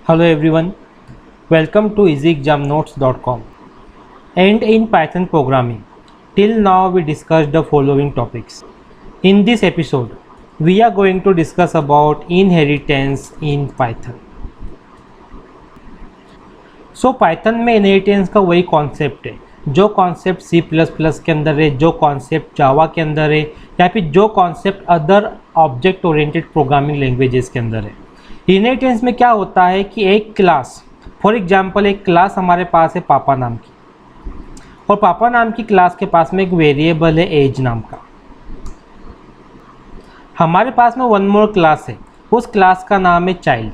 Hello everyone, welcome to easyexamnotes.com. And in Python programming, till now we discussed the following topics. In this episode, we are going to discuss about inheritance in Python. So Python में inheritance का वही concept है जो concept C++ के अंदर है, जो concept जावा के अंदर है, या फिर जो concept other object oriented programming languages के अंदर है। इनहेरिटेंस में क्या होता है कि एक क्लास, फॉर एग्जांपल एक क्लास हमारे पास है पापा नाम की, और पापा नाम की क्लास के पास में एक वेरिएबल है एज नाम का। हमारे पास में वन मोर क्लास है, उस क्लास का नाम है चाइल्ड,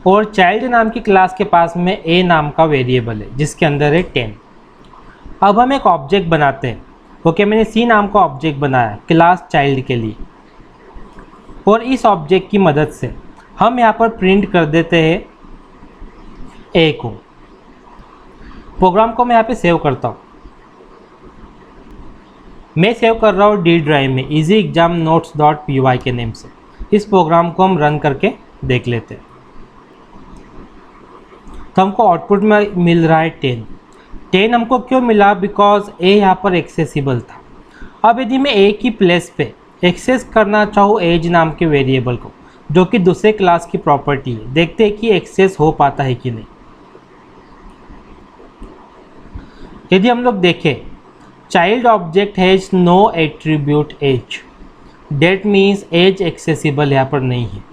और चाइल्ड नाम की क्लास के पास में ए नाम का वेरिएबल है जिसके अंदर है 10। अब हम एक ऑब्जेक्ट बनाते हैं। ओके, मैंने सी नाम का ऑब्जेक्ट बनाया क्लास चाइल्ड के लिए, और इस ऑब्जेक्ट की मदद से हम यहाँ पर प्रिंट कर देते हैं ए को। प्रोग्राम को मैं यहाँ पे सेव करता हूँ। मैं सेव कर रहा हूँ डी ड्राइव में easyexamnotes.py के नेम से। इस प्रोग्राम को हम रन करके देख लेते हैं। तो हमको आउटपुट में मिल रहा है 10 हमको क्यों मिला? बिकॉज ए यहाँ पर एक्सेसिबल था। अब यदि मैं ए की प्लेस पे एक्सेस करना चाहूँ एज नाम के वेरिएबल को, जो कि दूसरे क्लास की प्रॉपर्टी है, देखते हैं कि एक्सेस हो पाता है कि नहीं। यदि हम लोग देखें, child object has no attribute age, that means age accessible यहाँ पर नहीं है।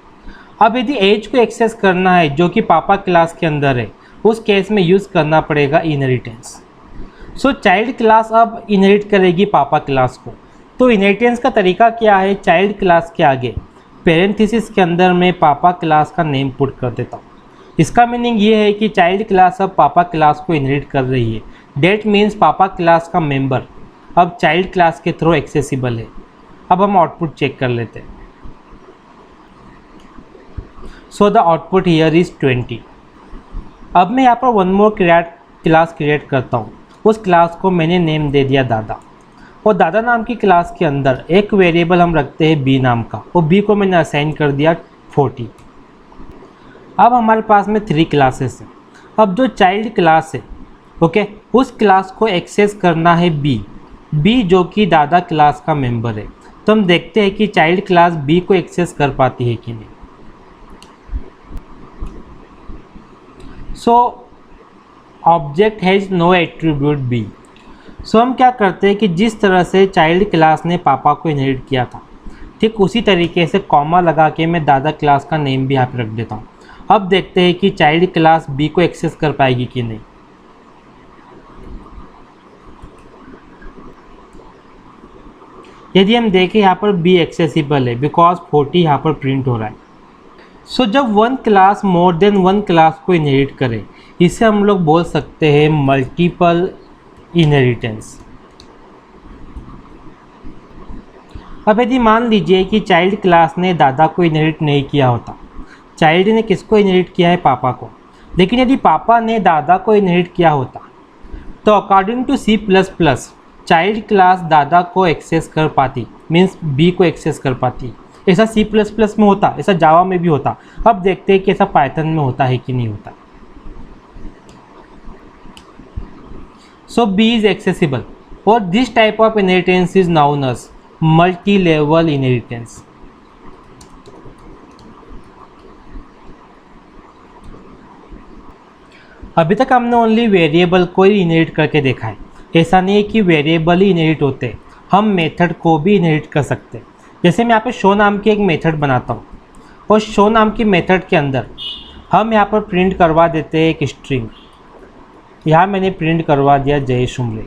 अब यदि एज को एक्सेस करना है जो कि पापा क्लास के अंदर है, उस केस में यूज़ करना पड़ेगा इनहेरिटेंस। सो चाइल्ड क्लास अब इनहेरिट करेगी पापा क्लास को। तो इनहेरिटेंस का तरीका क्या है? चाइल्ड क्लास के आगे पेरेंथेसिस के अंदर मैं पापा क्लास का नेम पुट कर देता हूँ। इसका मीनिंग ये है कि चाइल्ड क्लास अब पापा क्लास को इनहेरिट कर रही है। डेट मीन्स पापा क्लास का मेंबर अब चाइल्ड क्लास के थ्रू एक्सेसिबल है। अब हम आउटपुट चेक कर लेते हैं। So the output here is 20। अब मैं यहाँ पर वन मोर क्लास क्रिएट करता हूँ। उस क्लास को मैंने नेम दे दिया दादा, और दादा नाम की क्लास के अंदर एक वेरिएबल हम रखते हैं बी नाम का, और बी को मैंने असाइन कर दिया 40। अब हमारे पास में 3 क्लासेस हैं। अब जो चाइल्ड क्लास है, ओके, उस क्लास को एक्सेस करना है बी जो कि दादा क्लास का मेंबर है। तो हम देखते हैं कि चाइल्ड क्लास बी को एक्सेस कर पाती है कि नहीं। So object has no attribute B. So हम क्या करते हैं कि जिस तरह से चाइल्ड क्लास ने पापा को इनहेरिट किया था, ठीक उसी तरीके से कॉमा लगा के मैं दादा क्लास का नेम भी यहाँ पे रख देता हूँ। अब देखते हैं कि चाइल्ड क्लास बी को एक्सेस कर पाएगी कि नहीं। यदि हम देखें यहाँ पर बी एक्सेसिबल है बिकॉज 40 यहाँ पर प्रिंट हो रहा है। सो जब one class more than one class को इनहेरिट करे, इसे हम लोग बोल सकते हैं मल्टीपल इनहेरिटेंस। अब यदि मान लीजिए कि चाइल्ड क्लास ने दादा को इनहेरिट नहीं किया होता, चाइल्ड ने किसको इनहेरिट किया है? पापा को। लेकिन यदि पापा ने दादा को इनहेरिट किया होता, तो according to C++ child class दादा को एक्सेस कर पाती, मीन्स बी को एक्सेस कर पाती। ऐसा C++ में होता, ऐसा जावा में भी होता। अब देखते हैं कि ऐसा पाइथन में होता है कि नहीं होता। So B is accessible, or this type of inheritance is known as multi-level inheritance. अभी तक हमने ओनली वेरिएबल को ही इनहेरिट करके देखा है। ऐसा नहीं है कि वेरिएबल ही इनहेरिट होते हैं, हम मेथड को भी इनहेरिट कर सकते हैं। जैसे मैं यहाँ पे शो नाम की एक मेथड बनाता हूँ, और शो नाम की मेथड के अंदर हम यहाँ पर प्रिंट करवा देते हैं एक स्ट्रिंग। यहाँ मैंने प्रिंट करवा दिया जय शुमले।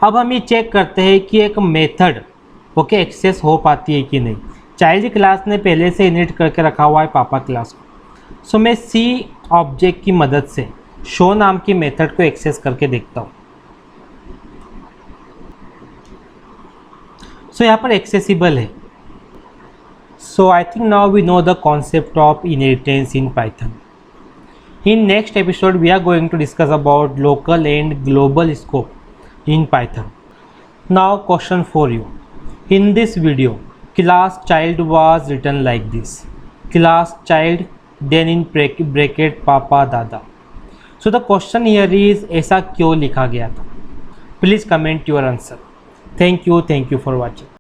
अब हम ये चेक करते हैं कि एक मेथड ओके एक्सेस हो पाती है कि नहीं। चाइल्ड क्लास ने पहले से इनहेरिट करके रखा हुआ है पापा क्लास को। सो मैं सी ऑब्जेक्ट की मदद से शो नाम की मेथड को एक्सेस करके देखता हूँ। सो यहाँ पर एक्सेसिबल है। So I think now we know the concept of inheritance in Python. In next episode we are going to discuss about local and global scope in Python. Now question for you. In this video class child was written like this. Class child then in bracket पापा दादा। So the question here is ऐसा क्यों लिखा गया था? Please comment your answer. Thank you for watching.